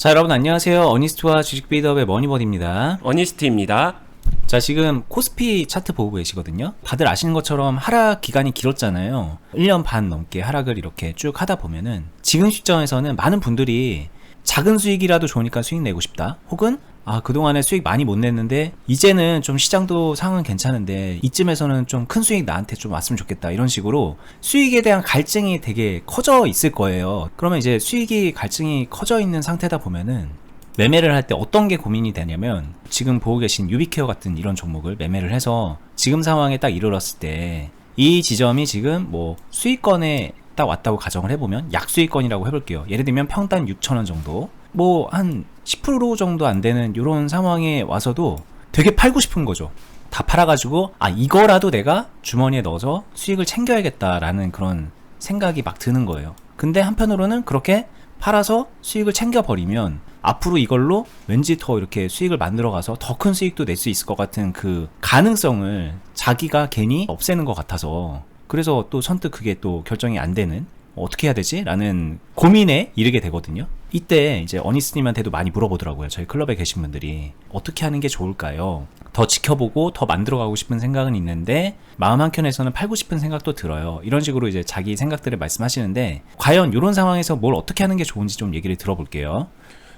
자, 여러분 안녕하세요. 어니스트와 주식 빌드업의 머니버디입니다. 어니스트입니다. 자, 지금 코스피 차트 보고 계시거든요. 다들 아시는 것처럼 하락 기간이 길었잖아요. 1년 반 넘게 하락을 이렇게 쭉 하다 보면은 지금 시점에서는 많은 분들이 작은 수익이라도 좋으니까 수익 내고 싶다. 혹은 그동안에 수익 많이 못 냈는데 이제는 좀 시장도 상황은 괜찮은데 이쯤에서는 좀 큰 수익 나한테 좀 왔으면 좋겠다, 이런 식으로 수익에 대한 갈증이 되게 커져 있을 거예요. 그러면 이제 수익이 갈증이 커져 있는 상태다 보면은 매매를 할 때 어떤 게 고민이 되냐면, 지금 보고 계신 유비케어 같은 이런 종목을 매매를 해서 지금 상황에 딱 이르렀을 때 이 지점이 지금 뭐 수익권에 딱 왔다고 가정을 해보면, 약수익권이라고 해볼게요. 예를 들면 평단 6,000원 정도, 뭐 한 10% 정도 안 되는 이런 상황에 와서도 되게 팔고 싶은 거죠. 다 팔아가지고 이거라도 내가 주머니에 넣어서 수익을 챙겨야겠다라는 그런 생각이 막 드는 거예요. 근데 한편으로는 그렇게 팔아서 수익을 챙겨버리면 앞으로 이걸로 왠지 더 이렇게 수익을 만들어가서 더 큰 수익도 낼 수 있을 것 같은 그 가능성을 자기가 괜히 없애는 것 같아서, 그래서 또 선뜻 그게 또 결정이 안 되는, 어떻게 해야 되지? 라는 고민에 이르게 되거든요. 이때 이제 어니스님한테도 많이 물어보더라고요. 저희 클럽에 계신 분들이 어떻게 하는 게 좋을까요? 더 지켜보고 더 만들어가고 싶은 생각은 있는데 마음 한켠에서는 팔고 싶은 생각도 들어요. 이런 식으로 이제 자기 생각들을 말씀하시는데, 과연 이런 상황에서 뭘 어떻게 하는 게 좋은지 좀 얘기를 들어볼게요.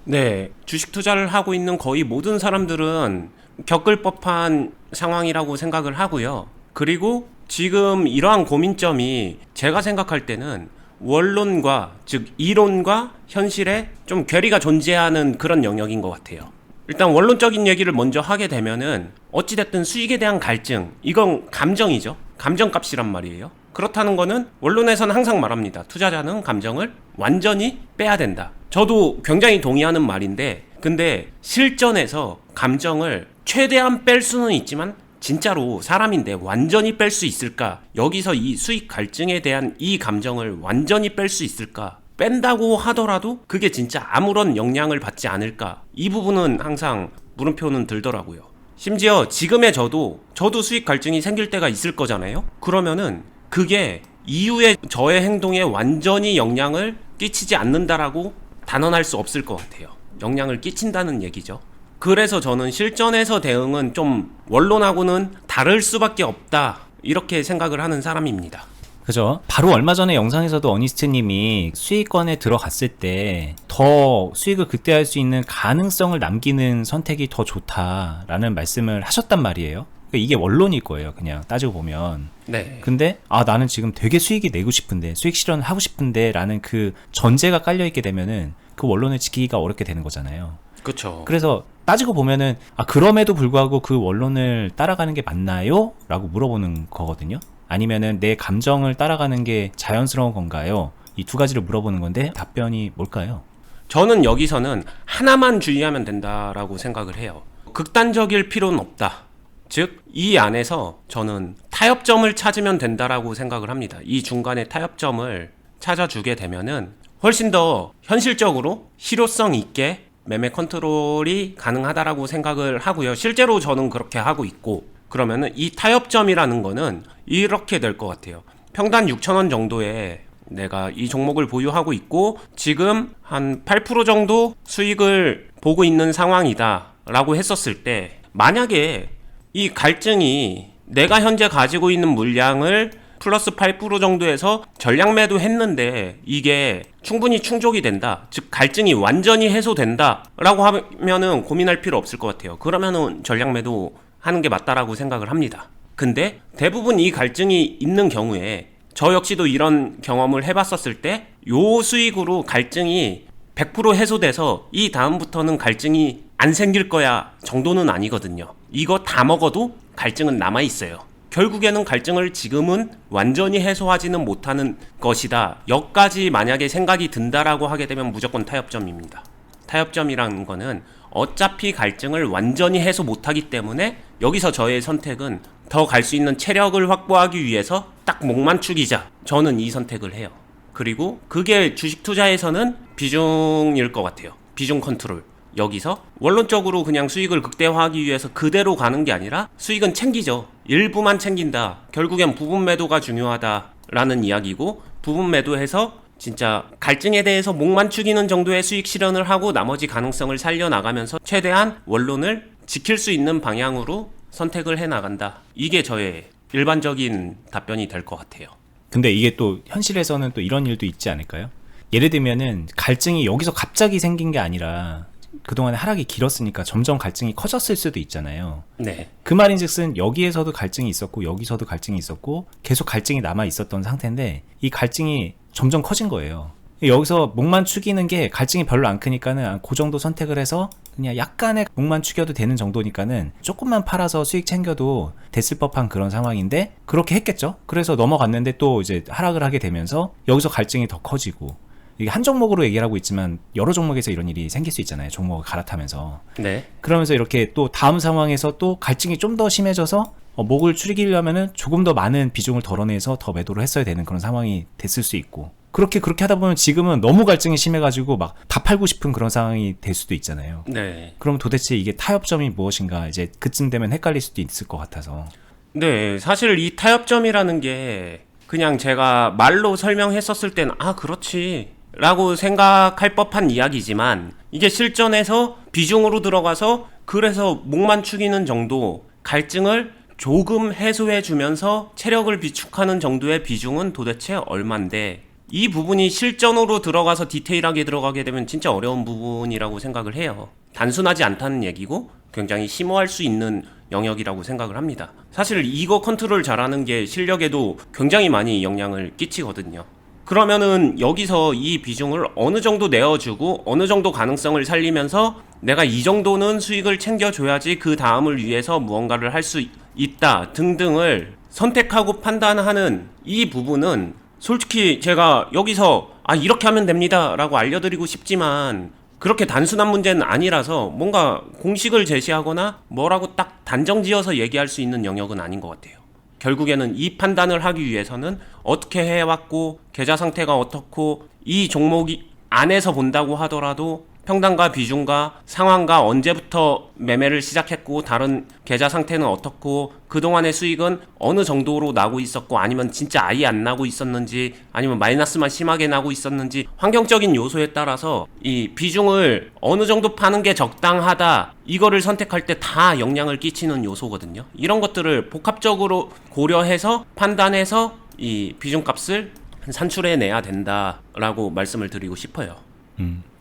네, 주식 투자를 하고 있는 거의 모든 사람들은 겪을 법한 상황이라고 생각을 하고요. 그리고 지금 이러한 고민점이 제가 생각할 때는 원론과, 즉 이론과 현실에 좀 괴리가 존재하는 그런 영역인 것 같아요. 일단 원론적인 얘기를 먼저 하게 되면은 어찌됐든 수익에 대한 갈증, 이건 감정이죠. 감정값이란 말이에요. 그렇다는 거는 원론에서는 항상 말합니다. 투자자는 감정을 완전히 빼야 된다. 저도 굉장히 동의하는 말인데, 근데 실전에서 감정을 최대한 뺄 수는 있지만 진짜로 사람인데 완전히 뺄 수 있을까? 여기서 이 수익 갈증에 대한 이 감정을 완전히 뺄 수 있을까? 뺀다고 하더라도 그게 진짜 아무런 영향을 받지 않을까? 이 부분은 항상 물음표는 들더라고요. 심지어 지금의 저도 수익 갈증이 생길 때가 있을 거잖아요? 그러면은 그게 이후에 저의 행동에 완전히 영향을 끼치지 않는다라고 단언할 수 없을 것 같아요. 영향을 끼친다는 얘기죠. 그래서 저는 실전에서 대응은 좀 원론하고는 다를 수밖에 없다, 이렇게 생각을 하는 사람입니다. 그죠? 바로 얼마 전에 영상에서도 어니스트님이 수익권에 들어갔을 때 더 수익을 극대화할 수 있는 가능성을 남기는 선택이 더 좋다라는 말씀을 하셨단 말이에요. 이게 원론일 거예요, 그냥 따지고 보면. 네. 근데 나는 지금 되게 수익이 내고 싶은데, 수익 실현을 하고 싶은데 라는 그 전제가 깔려있게 되면은 그 원론을 지키기가 어렵게 되는 거잖아요. 그렇죠. 그래서 따지고 보면은 그럼에도 불구하고 그 원론을 따라가는 게 맞나요? 라고 물어보는 거거든요. 아니면은 내 감정을 따라가는 게 자연스러운 건가요? 이 두 가지를 물어보는 건데 답변이 뭘까요? 저는 여기서는 하나만 주의하면 된다라고 생각을 해요. 극단적일 필요는 없다. 즉, 이 안에서 저는 타협점을 찾으면 된다라고 생각을 합니다. 이 중간에 타협점을 찾아주게 되면은 훨씬 더 현실적으로 실효성 있게 매매 컨트롤이 가능하다라고 생각을 하고요. 실제로 저는 그렇게 하고 있고, 그러면은 이 타협점이라는 거는 이렇게 될 것 같아요. 평단 6,000원 정도에 내가 이 종목을 보유하고 있고 지금 한 8% 정도 수익을 보고 있는 상황이다 라고 했었을 때, 만약에 이 갈증이 내가 현재 가지고 있는 물량을 플러스 8% 정도에서 전량 매도 했는데 이게 충분히 충족이 된다, 즉 갈증이 완전히 해소된다 라고 하면은 고민할 필요 없을 것 같아요. 그러면은 전량 매도 하는 게 맞다라고 생각을 합니다. 근데 대부분 이 갈증이 있는 경우에, 저 역시도 이런 경험을 해봤었을 때 요 수익으로 갈증이 100% 해소돼서 이 다음부터는 갈증이 안 생길 거야 정도는 아니거든요. 이거 다 먹어도 갈증은 남아있어요. 결국에는 갈증을 지금은 완전히 해소하지는 못하는 것이다, 여기까지 만약에 생각이 든다라고 하게 되면 무조건 타협점입니다. 타협점이라는 거는 어차피 갈증을 완전히 해소 못하기 때문에 여기서 저의 선택은 더 갈 수 있는 체력을 확보하기 위해서 딱 목만 축이자, 저는 이 선택을 해요. 그리고 그게 주식 투자에서는 비중일 것 같아요. 비중 컨트롤. 여기서 원론적으로 그냥 수익을 극대화하기 위해서 그대로 가는 게 아니라 수익은 챙기죠. 일부만 챙긴다. 결국엔 부분 매도가 중요하다라는 이야기고, 부분 매도해서 진짜 갈증에 대해서 목만 축이는 정도의 수익 실현을 하고 나머지 가능성을 살려나가면서 최대한 원론을 지킬 수 있는 방향으로 선택을 해나간다. 이게 저의 일반적인 답변이 될 것 같아요. 근데 이게 또 현실에서는 또 이런 일도 있지 않을까요? 예를 들면은 갈증이 여기서 갑자기 생긴 게 아니라 그동안 하락이 길었으니까 점점 갈증이 커졌을 수도 있잖아요. 네. 그 말인즉슨 여기에서도 갈증이 있었고 여기서도 갈증이 있었고 계속 갈증이 남아 있었던 상태인데 이 갈증이 점점 커진 거예요. 여기서 목만 축이는 게 갈증이 별로 안 크니까는 그 정도 선택을 해서 그냥 약간의 목만 축여도 되는 정도니까는 조금만 팔아서 수익 챙겨도 됐을 법한 그런 상황인데 그렇게 했겠죠. 그래서 넘어갔는데 또 이제 하락을 하게 되면서 여기서 갈증이 더 커지고, 이게 한 종목으로 얘기를 하고 있지만 여러 종목에서 이런 일이 생길 수 있잖아요. 종목을 갈아타면서. 네. 그러면서 이렇게 또 다음 상황에서 또 갈증이 좀 더 심해져서 목을 추리기려면은 조금 더 많은 비중을 덜어내서 더 매도를 했어야 되는 그런 상황이 됐을 수 있고, 그렇게 하다 보면 지금은 너무 갈증이 심해가지고 막 다 팔고 싶은 그런 상황이 될 수도 있잖아요. 네. 그럼 도대체 이게 타협점이 무엇인가 이제 그쯤 되면 헷갈릴 수도 있을 것 같아서. 네. 사실 이 타협점이라는 게 그냥 제가 말로 설명했었을 때는 그렇지 라고 생각할 법한 이야기지만, 이게 실전에서 비중으로 들어가서 그래서 목만 축이는 정도 갈증을 조금 해소해 주면서 체력을 비축하는 정도의 비중은 도대체 얼만데, 이 부분이 실전으로 들어가서 디테일하게 들어가게 되면 진짜 어려운 부분이라고 생각을 해요. 단순하지 않다는 얘기고 굉장히 심오할 수 있는 영역이라고 생각을 합니다. 사실 이거 컨트롤 잘하는 게 실력에도 굉장히 많이 영향을 끼치거든요. 그러면은 여기서 이 비중을 어느 정도 내어주고 어느 정도 가능성을 살리면서 내가 이 정도는 수익을 챙겨줘야지 그 다음을 위해서 무언가를 할 수 있다 등등을 선택하고 판단하는 이 부분은 솔직히 제가 여기서 이렇게 하면 됩니다 라고 알려드리고 싶지만 그렇게 단순한 문제는 아니라서 뭔가 공식을 제시하거나 뭐라고 딱 단정지어서 얘기할 수 있는 영역은 아닌 것 같아요. 결국에는 이 판단을 하기 위해서는 어떻게 해왔고 계좌 상태가 어떻고 이 종목이 안에서 본다고 하더라도 평단과 비중과 상황과 언제부터 매매를 시작했고 다른 계좌 상태는 어떻고 그동안의 수익은 어느 정도로 나고 있었고 아니면 진짜 아예 안 나고 있었는지 아니면 마이너스만 심하게 나고 있었는지 환경적인 요소에 따라서 이 비중을 어느 정도 파는 게 적당하다 이거를 선택할 때 다 영향을 끼치는 요소거든요. 이런 것들을 복합적으로 고려해서 판단해서 이 비중값을 산출해내야 된다라고 말씀을 드리고 싶어요.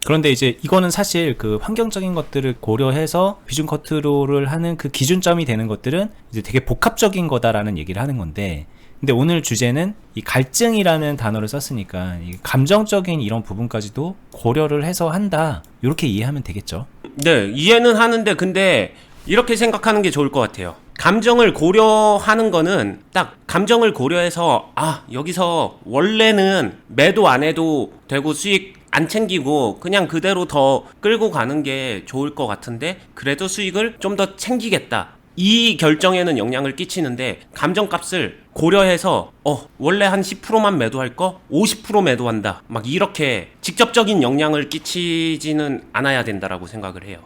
그런데 이제 이거는 사실 그 환경적인 것들을 고려해서 비중 컨트롤을 하는 그 기준점이 되는 것들은 이제 되게 복합적인 거다라는 얘기를 하는 건데, 근데 오늘 주제는 이 갈증이라는 단어를 썼으니까 이 감정적인 이런 부분까지도 고려를 해서 한다, 이렇게 이해하면 되겠죠. 네, 이해는 하는데 근데 이렇게 생각하는 게 좋을 것 같아요. 감정을 고려하는 거는 딱 감정을 고려해서 여기서 원래는 매도 안 해도 되고 수익 안 챙기고 그냥 그대로 더 끌고 가는 게 좋을 것 같은데 그래도 수익을 좀 더 챙기겠다, 이 결정에는 영향을 끼치는데 감정값을 고려해서 원래 한 10%만 매도할 거 50% 매도한다, 막 이렇게 직접적인 영향을 끼치지는 않아야 된다라고 생각을 해요.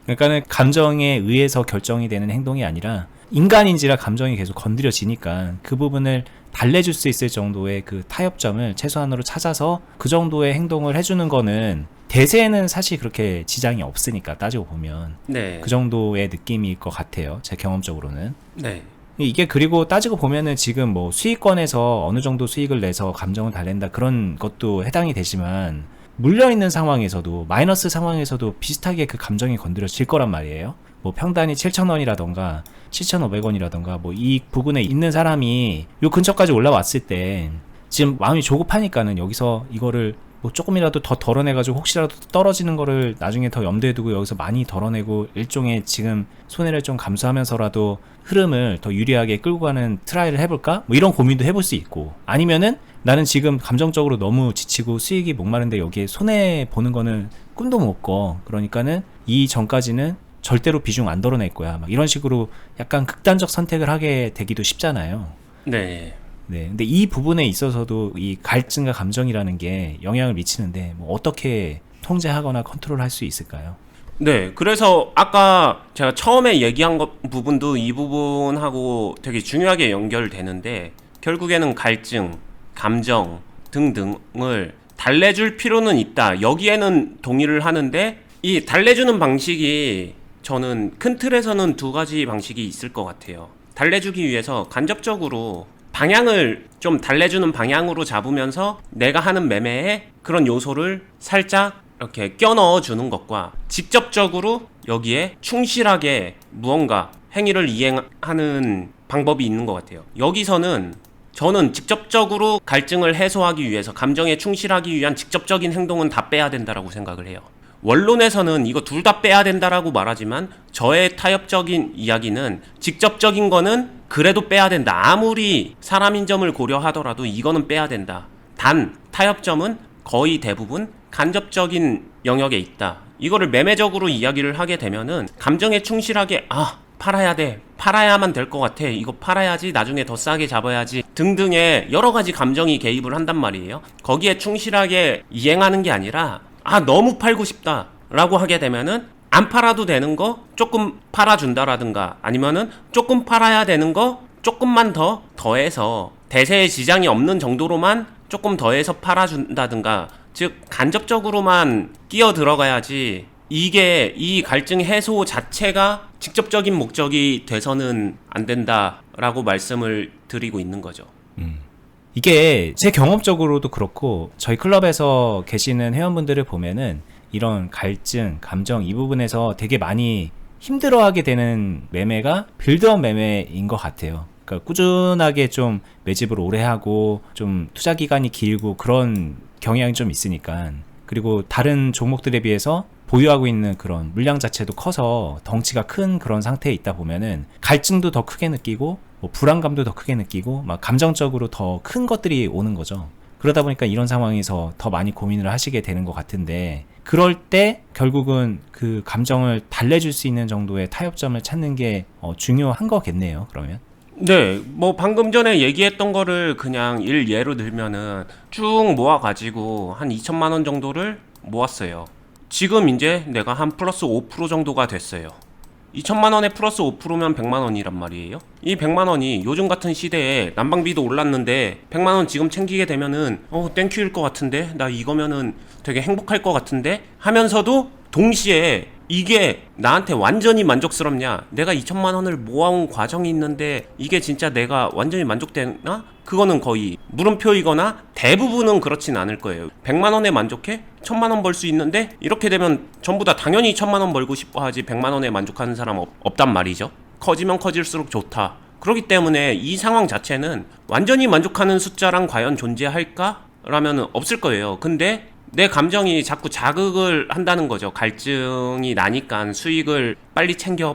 그러니까는 감정에 의해서 결정이 되는 행동이 아니라 인간인지라 감정이 계속 건드려지니까 그 부분을 달래줄 수 있을 정도의 그 타협점을 최소한으로 찾아서 그 정도의 행동을 해주는 거는 대세에는 사실 그렇게 지장이 없으니까, 따지고 보면 네. 그 정도의 느낌일 것 같아요, 제 경험적으로는. 네. 이게 그리고 따지고 보면은 지금 뭐 수익권에서 어느 정도 수익을 내서 감정을 달랜다 그런 것도 해당이 되지만 물려있는 상황에서도 마이너스 상황에서도 비슷하게 그 감정이 건드려질 거란 말이에요. 뭐 평단이 7,000원이라던가 7,500원이라던가 뭐 이 부근에 있는 사람이 요 근처까지 올라왔을 때 지금 마음이 조급하니까는 여기서 이거를 뭐 조금이라도 더 덜어내가지고 혹시라도 떨어지는 거를 나중에 더 염두에 두고 여기서 많이 덜어내고 일종의 지금 손해를 좀 감수하면서라도 흐름을 더 유리하게 끌고 가는 트라이를 해볼까? 뭐 이런 고민도 해볼 수 있고, 아니면은 나는 지금 감정적으로 너무 지치고 수익이 목마른데 여기에 손해 보는 거는 꿈도 못 꿔. 그러니까는 이 전까지는 절대로 비중 안 덜어낼 거야. 막 이런 식으로 약간 극단적 선택을 하게 되기도 쉽잖아요. 네. 네. 근데 이 부분에 있어서도 이 갈증과 감정이라는 게 영향을 미치는데 뭐 어떻게 통제하거나 컨트롤할 수 있을까요? 네, 그래서 아까 제가 처음에 얘기한 부분도 이 부분하고 되게 중요하게 연결되는데 결국에는 갈증, 감정 등등을 달래줄 필요는 있다. 여기에는 동의를 하는데 이 달래주는 방식이 저는 큰 틀에서는 두 가지 방식이 있을 것 같아요. 달래주기 위해서 간접적으로 방향을 좀 달래주는 방향으로 잡으면서 내가 하는 매매에 그런 요소를 살짝 이렇게 껴넣어 주는 것과 직접적으로 여기에 충실하게 무언가 행위를 이행하는 방법이 있는 것 같아요. 여기서는 저는 직접적으로 갈증을 해소하기 위해서 감정에 충실하기 위한 직접적인 행동은 다 빼야 된다라고 생각을 해요. 원론에서는 이거 둘 다 빼야 된다라고 말하지만 저의 타협적인 이야기는 직접적인 거는 그래도 빼야 된다. 아무리 사람인 점을 고려하더라도 이거는 빼야 된다. 단 타협점은 거의 대부분 간접적인 영역에 있다. 이거를 매매적으로 이야기를 하게 되면은 감정에 충실하게 팔아야 돼. 팔아야만 될 것 같아. 이거 팔아야지. 나중에 더 싸게 잡아야지. 등등의 여러 가지 감정이 개입을 한단 말이에요. 거기에 충실하게 이행하는 게 아니라 너무 팔고 싶다 라고 하게 되면은 안 팔아도 되는 거 조금 팔아준다라든가 아니면은 조금 팔아야 되는 거 조금만 더해서 대세에 지장이 없는 정도로만 조금 더해서 팔아준다든가, 즉 간접적으로만 끼어 들어가야지 이게 이 갈증 해소 자체가 직접적인 목적이 돼서는 안 된다라고 말씀을 드리고 있는 거죠. 이게 제 경험적으로도 그렇고 저희 클럽에서 계시는 회원분들을 보면은 이런 갈증, 감정 이 부분에서 되게 많이 힘들어하게 되는 매매가 빌드업 매매인 것 같아요. 그러니까 꾸준하게 좀 매집을 오래 하고 좀 투자 기간이 길고 그런 경향이 좀 있으니까, 그리고 다른 종목들에 비해서 보유하고 있는 그런 물량 자체도 커서 덩치가 큰 그런 상태에 있다 보면은 갈증도 더 크게 느끼고 뭐 불안감도 더 크게 느끼고 막 감정적으로 더 큰 것들이 오는 거죠. 그러다 보니까 이런 상황에서 더 많이 고민을 하시게 되는 것 같은데, 그럴 때 결국은 그 감정을 달래줄 수 있는 정도의 타협점을 찾는 게 중요한 거겠네요, 그러면. 네, 뭐 방금 전에 얘기했던 거를 그냥 일예로 들면은 쭉 모아가지고 한 2천만 원 정도를 모았어요. 지금 이제 내가 한 플러스 5% 정도가 됐어요. 2천만 원에 플러스 5%면 100만 원이란 말이에요. 이 100만 원이 요즘 같은 시대에 난방비도 올랐는데 100만 원 지금 챙기게 되면은 땡큐일 것 같은데, 나 이거면은 되게 행복할 것 같은데 하면서도 동시에 이게 나한테 완전히 만족스럽냐, 내가 2천만 원을 모아온 과정이 있는데 이게 진짜 내가 완전히 만족되나? 그거는 거의 물음표이거나 대부분은 그렇진 않을 거예요. 100만 원에 만족해? 1000만 원 벌 수 있는데 이렇게 되면 전부 다 당연히 1000만 원 벌고 싶어 하지 100만 원에 만족하는 사람 없단 말이죠. 커지면 커질수록 좋다. 그렇기 때문에 이 상황 자체는 완전히 만족하는 숫자랑 과연 존재할까? 라면 없을 거예요. 근데 내 감정이 자꾸 자극을 한다는 거죠. 갈증이 나니까 수익을 빨리 챙겨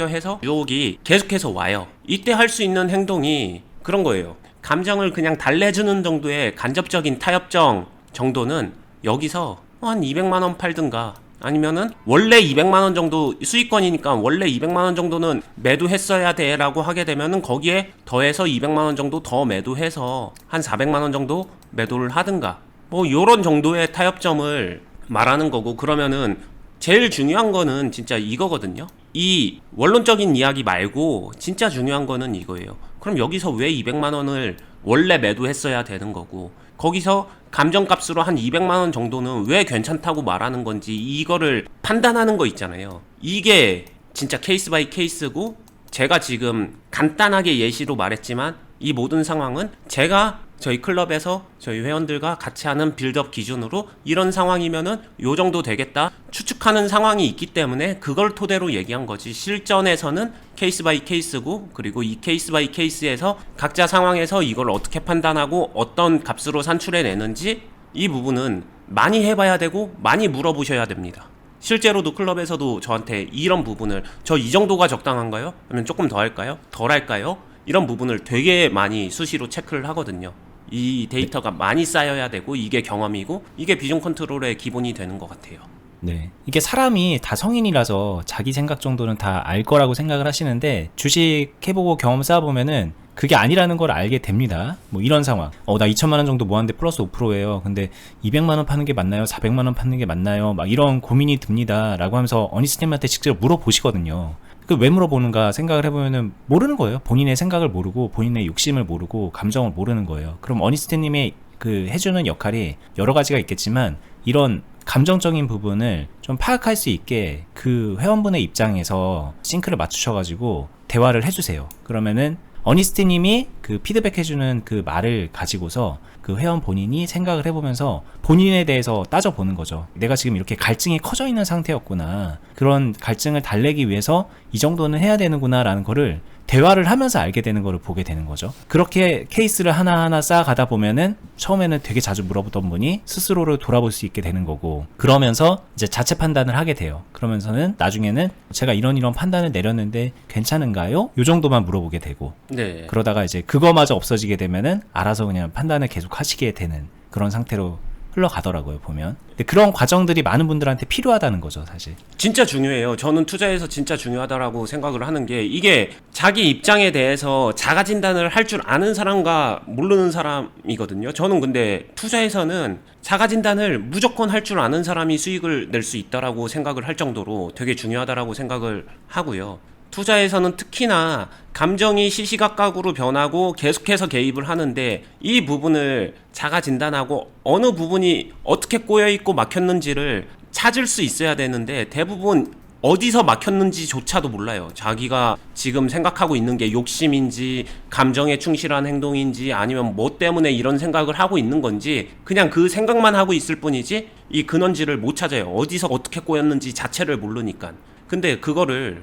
해서 유혹이 계속해서 와요. 이때 할 수 있는 행동이 그런 거예요. 감정을 그냥 달래주는 정도의 간접적인 타협정 정도는 여기서 한 200만 원 팔든가, 아니면은 원래 200만 원 정도 수익권이니까 원래 200만 원 정도는 매도했어야 돼 라고 하게 되면은 거기에 더해서 200만 원 정도 더 매도해서 한 400만 원 정도 매도를 하든가, 뭐 요런 정도의 타협점을 말하는 거고. 그러면은 제일 중요한 거는 진짜 이거거든요. 이 원론적인 이야기 말고 진짜 중요한 거는 이거예요. 그럼 여기서 왜 200만 원을 원래 매도했어야 되는 거고, 거기서 감정값으로 한 200만 원 정도는 왜 괜찮다고 말하는 건지 이거를 판단하는 거 있잖아요. 이게 진짜 케이스 바이 케이스고, 제가 지금 간단하게 예시로 말했지만 이 모든 상황은 제가 저희 클럽에서 저희 회원들과 같이 하는 빌드업 기준으로 이런 상황이면은 요 정도 되겠다 추측하는 상황이 있기 때문에 그걸 토대로 얘기한 거지, 실전에서는 케이스 바이 케이스고, 그리고 이 케이스 바이 케이스에서 각자 상황에서 이걸 어떻게 판단하고 어떤 값으로 산출해내는지 이 부분은 많이 해봐야 되고 많이 물어보셔야 됩니다. 실제로도 클럽에서도 저한테 이런 부분을 저 이 정도가 적당한가요? 아니면 조금 더 할까요? 덜 할까요? 이런 부분을 되게 많이 수시로 체크를 하거든요. 이 데이터가 많이 쌓여야 되고 이게 경험이고 이게 비중 컨트롤의 기본이 되는 것 같아요. 네, 이게 사람이 다 성인이라서 자기 생각 정도는 다 알 거라고 생각을 하시는데, 주식 해보고 경험 쌓아보면은 그게 아니라는 걸 알게 됩니다. 뭐 이런 상황, 나 2천만 원 정도 모았는데 플러스 5%예요. 근데 200만 원 파는 게 맞나요? 400만 원 파는 게 맞나요? 막 이런 고민이 듭니다 라고 하면서 어니스팀한테 직접 물어보시거든요. 그 왜 물어보는가 생각을 해보면은 모르는 거예요. 본인의 생각을 모르고 본인의 욕심을 모르고 감정을 모르는 거예요. 그럼 어니스트님의 그 해주는 역할이 여러 가지가 있겠지만 이런 감정적인 부분을 좀 파악할 수 있게 그 회원분의 입장에서 싱크를 맞추셔가지고 대화를 해주세요. 그러면은 어니스트님이 그 피드백 해주는 그 말을 가지고서 그 회원 본인이 생각을 해보면서 본인에 대해서 따져보는 거죠. 내가 지금 이렇게 갈증이 커져 있는 상태였구나. 그런 갈증을 달래기 위해서 이 정도는 해야 되는구나 라는 거를 대화를 하면서 알게 되는 거를 보게 되는 거죠. 그렇게 케이스를 하나하나 쌓아가다 보면은 처음에는 되게 자주 물어보던 분이 스스로를 돌아볼 수 있게 되는 거고, 그러면서 이제 자체 판단을 하게 돼요. 그러면서는 나중에는 제가 이런 판단을 내렸는데 괜찮은가요? 요 정도만 물어보게 되고, 네. 그러다가 이제 그거마저 없어지게 되면은 알아서 그냥 판단을 계속 하시게 되는 그런 상태로 흘러가더라고요, 보면. 근데 그런 과정들이 많은 분들한테 필요하다는 거죠, 사실. 진짜 중요해요. 저는 투자에서 진짜 중요하다라고 생각을 하는 게, 이게 자기 입장에 대해서 자가 진단을 할 줄 아는 사람과 모르는 사람이거든요. 저는 근데 투자에서는 자가 진단을 무조건 할 줄 아는 사람이 수익을 낼 수 있다라고 생각을 할 정도로 되게 중요하다라고 생각을 하고요. 투자에서는 특히나 감정이 시시각각으로 변하고 계속해서 개입을 하는데, 이 부분을 자가 진단하고 어느 부분이 어떻게 꼬여있고 막혔는지를 찾을 수 있어야 되는데, 대부분 어디서 막혔는지조차도 몰라요. 자기가 지금 생각하고 있는 게 욕심인지 감정에 충실한 행동인지 아니면 뭐 때문에 이런 생각을 하고 있는 건지 그냥 그 생각만 하고 있을 뿐이지 이 근원지를 못 찾아요. 어디서 어떻게 꼬였는지 자체를 모르니까. 근데 그거를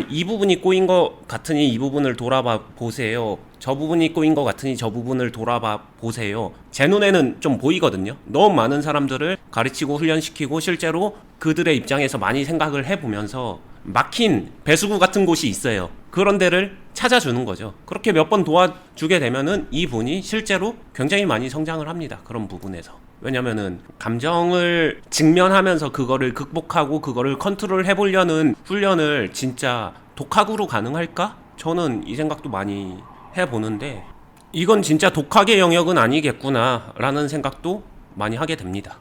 이 부분이 꼬인 것 같으니 이 부분을 돌아봐 보세요. 저 부분이 꼬인 것 같으니 저 부분을 돌아봐 보세요. 제 눈에는 좀 보이거든요. 너무 많은 사람들을 가르치고 훈련시키고 실제로 그들의 입장에서 많이 생각을 해보면서 막힌 배수구 같은 곳이 있어요. 그런 데를 찾아주는 거죠. 그렇게 몇 번 도와주게 되면은 이 분이 실제로 굉장히 많이 성장을 합니다. 그런 부분에서. 왜냐면은 감정을 직면하면서 그거를 극복하고 그거를 컨트롤 해보려는 훈련을 진짜 독학으로 가능할까? 저는 이 생각도 많이 해보는데, 이건 진짜 독학의 영역은 아니겠구나 라는 생각도 많이 하게 됩니다.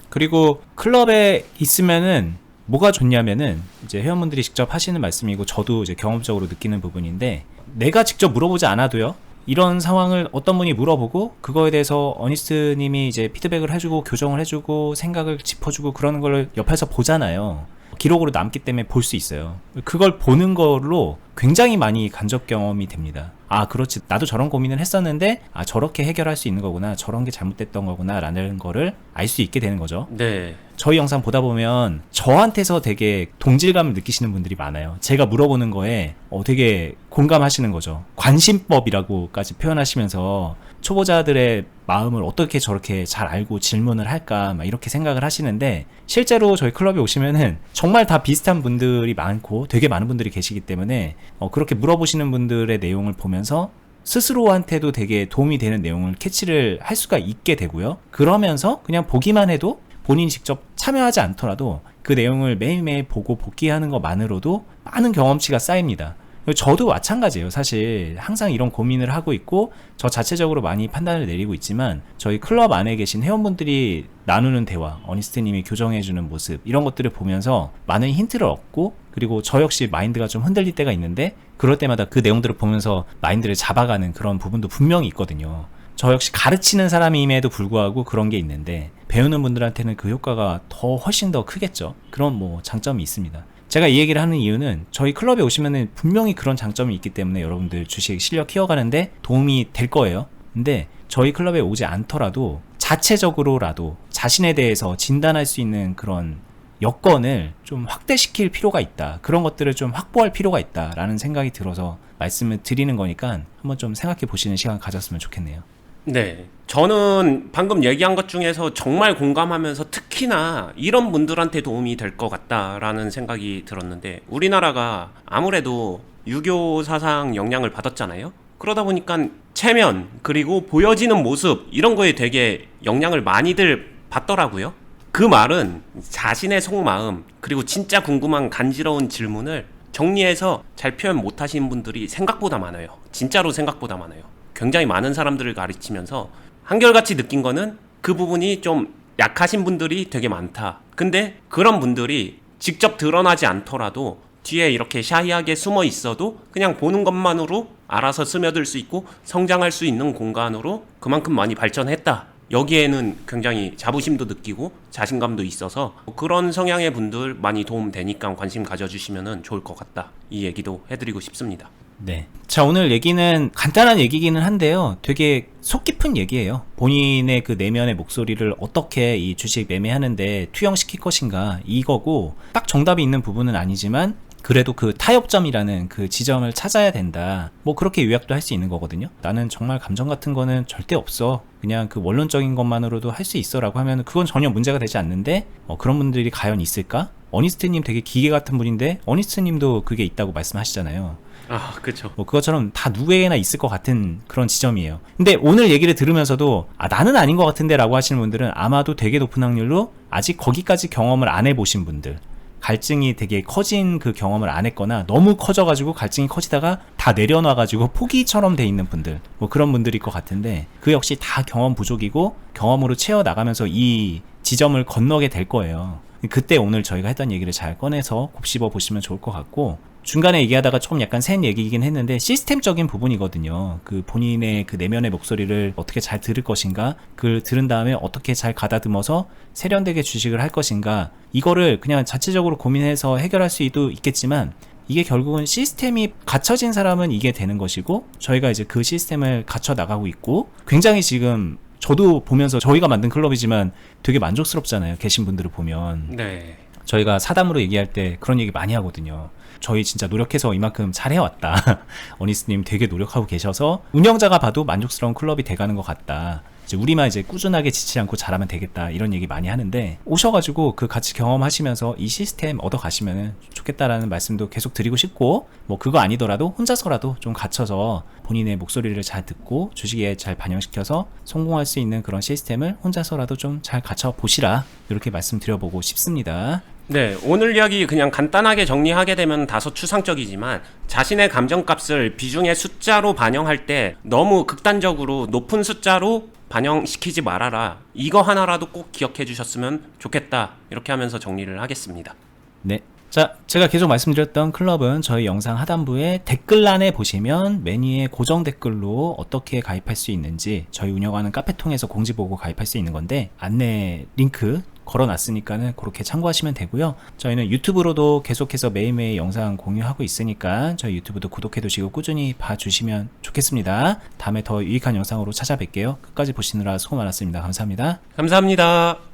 그리고 클럽에 있으면은 뭐가 좋냐면은 이제 회원분들이 직접 하시는 말씀이고 저도 이제 경험적으로 느끼는 부분인데, 내가 직접 물어보지 않아도요, 이런 상황을 어떤 분이 물어보고 그거에 대해서 어니스트님이 이제 피드백을 해주고 교정을 해주고 생각을 짚어주고 그러는 걸 옆에서 보잖아요. 기록으로 남기 때문에 볼 수 있어요. 그걸 보는 걸로 굉장히 많이 간접 경험이 됩니다. 그렇지, 나도 저런 고민을 했었는데 저렇게 해결할 수 있는 거구나, 저런 게 잘못됐던 거구나 라는 거를 알 수 있게 되는 거죠. 네. 저희 영상 보다 보면 저한테서 되게 동질감을 느끼시는 분들이 많아요. 제가 물어보는 거에 되게 공감하시는 거죠. 관심법이라고까지 표현하시면서 초보자들의 마음을 어떻게 저렇게 잘 알고 질문을 할까 막 이렇게 생각을 하시는데, 실제로 저희 클럽에 오시면은 정말 다 비슷한 분들이 많고 되게 많은 분들이 계시기 때문에 그렇게 물어보시는 분들의 내용을 보면서 스스로한테도 되게 도움이 되는 내용을 캐치를 할 수가 있게 되고요. 그러면서 그냥 보기만 해도 본인이 직접 참여하지 않더라도 그 내용을 매일매일 보고 복기하는 것만으로도 많은 경험치가 쌓입니다. 저도 마찬가지예요. 사실 항상 이런 고민을 하고 있고 저 자체적으로 많이 판단을 내리고 있지만, 저희 클럽 안에 계신 회원분들이 나누는 대화, 어니스트님이 교정해주는 모습, 이런 것들을 보면서 많은 힌트를 얻고, 그리고 저 역시 마인드가 좀 흔들릴 때가 있는데 그럴 때마다 그 내용들을 보면서 마인드를 잡아가는 그런 부분도 분명히 있거든요. 저 역시 가르치는 사람임에도 불구하고 그런 게 있는데, 배우는 분들한테는 그 효과가 훨씬 더 크겠죠. 그런 장점이 있습니다. 제가 이 얘기를 하는 이유는 저희 클럽에 오시면은 분명히 그런 장점이 있기 때문에 여러분들 주식 실력 키워가는데 도움이 될 거예요. 근데 저희 클럽에 오지 않더라도 자체적으로라도 자신에 대해서 진단할 수 있는 그런 여건을 좀 확대시킬 필요가 있다. 그런 것들을 좀 확보할 필요가 있다라는 생각이 들어서 말씀을 드리는 거니까 한번 좀 생각해 보시는 시간 가졌으면 좋겠네요. 네. 저는 방금 얘기한 것 중에서 정말 공감하면서 특히나 이런 분들한테 도움이 될 것 같다라는 생각이 들었는데, 우리나라가 아무래도 유교 사상 영향을 받았잖아요. 그러다 보니까 체면, 그리고 보여지는 모습, 이런 거에 되게 영향을 많이들 받더라고요. 그 말은 자신의 속마음, 그리고 진짜 궁금한 간지러운 질문을 정리해서 잘 표현 못 하시는 분들이 생각보다 많아요. 진짜로 생각보다 많아요. 굉장히 많은 사람들을 가르치면서 한결같이 느낀 거는 그 부분이 좀 약하신 분들이 되게 많다. 근데 그런 분들이 직접 드러나지 않더라도 뒤에 이렇게 샤이하게 숨어 있어도 그냥 보는 것만으로 알아서 스며들 수 있고 성장할 수 있는 공간으로 그만큼 많이 발전했다. 여기에는 굉장히 자부심도 느끼고 자신감도 있어서 그런 성향의 분들 많이 도움 되니까 관심 가져주시면 좋을 것 같다. 이 얘기도 해드리고 싶습니다. 네. 자, 오늘 얘기는 간단한 얘기기는 한데요. 되게 속 깊은 얘기예요. 본인의 그 내면의 목소리를 어떻게 이 주식 매매하는데 투영시킬 것인가 이거고, 딱 정답이 있는 부분은 아니지만 그래도 그 타협점이라는 그 지점을 찾아야 된다. 뭐 그렇게 요약도 할 수 있는 거거든요. 나는 정말 감정 같은 거는 절대 없어. 그냥 그 원론적인 것만으로도 할 수 있어 라고 하면 그건 전혀 문제가 되지 않는데 그런 분들이 과연 있을까? 어니스트님 되게 기계 같은 분인데 어니스트님도 그게 있다고 말씀하시잖아요. 아, 그렇죠. 뭐 그것처럼 다 누구에게나 있을 것 같은 그런 지점이에요. 근데 오늘 얘기를 들으면서도 나는 아닌 것 같은데 라고 하시는 분들은 아마도 되게 높은 확률로 아직 거기까지 경험을 안 해보신 분들, 갈증이 되게 커진 그 경험을 안 했거나 너무 커져가지고 갈증이 커지다가 다 내려놔가지고 포기처럼 돼 있는 분들, 뭐 그런 분들일 것 같은데 그 역시 다 경험 부족이고 경험으로 채워나가면서 이 지점을 건너게 될 거예요. 그때 오늘 저희가 했던 얘기를 잘 꺼내서 곱씹어 보시면 좋을 것 같고, 중간에 얘기하다가 조금 약간 센 얘기이긴 했는데 시스템적인 부분이거든요. 그 본인의 그 내면의 목소리를 어떻게 잘 들을 것인가, 그걸 들은 다음에 어떻게 잘 가다듬어서 세련되게 주식을 할 것인가, 이거를 그냥 자체적으로 고민해서 해결할 수도 있겠지만 이게 결국은 시스템이 갖춰진 사람은 이게 되는 것이고, 저희가 이제 그 시스템을 갖춰 나가고 있고, 굉장히 지금 저도 보면서 저희가 만든 클럽이지만 되게 만족스럽잖아요. 계신 분들을 보면. 네. 저희가 사담으로 얘기할 때 그런 얘기 많이 하거든요. 저희 진짜 노력해서 이만큼 잘 해왔다. 어니스님 되게 노력하고 계셔서 운영자가 봐도 만족스러운 클럽이 돼가는 것 같다. 이제 우리만 이제 꾸준하게 지치지 않고 잘하면 되겠다. 이런 얘기 많이 하는데, 오셔가지고 그 같이 경험하시면서 이 시스템 얻어가시면 좋겠다라는 말씀도 계속 드리고 싶고, 뭐 그거 아니더라도 혼자서라도 좀 갇혀서 본인의 목소리를 잘 듣고 주식에 잘 반영시켜서 성공할 수 있는 그런 시스템을 혼자서라도 좀 잘 갖춰 보시라. 이렇게 말씀드려보고 싶습니다. 네, 오늘 이야기 그냥 간단하게 정리하게 되면 다소 추상적이지만 자신의 감정값을 비중의 숫자로 반영할 때 너무 극단적으로 높은 숫자로 반영시키지 말아라. 이거 하나라도 꼭 기억해 주셨으면 좋겠다. 이렇게 하면서 정리를 하겠습니다. 네. 자, 제가 계속 말씀드렸던 클럽은 저희 영상 하단부에 댓글란에 보시면 메뉴에 고정 댓글로 어떻게 가입할 수 있는지, 저희 운영하는 카페 통해서 공지 보고 가입할 수 있는 건데 안내 링크 걸어놨으니까는 그렇게 참고하시면 되고요. 저희는 유튜브로도 계속해서 매일매일 영상 공유하고 있으니까 저희 유튜브도 구독해두시고 꾸준히 봐주시면 좋겠습니다. 다음에 더 유익한 영상으로 찾아뵐게요. 끝까지 보시느라 수고 많았습니다. 감사합니다. 감사합니다.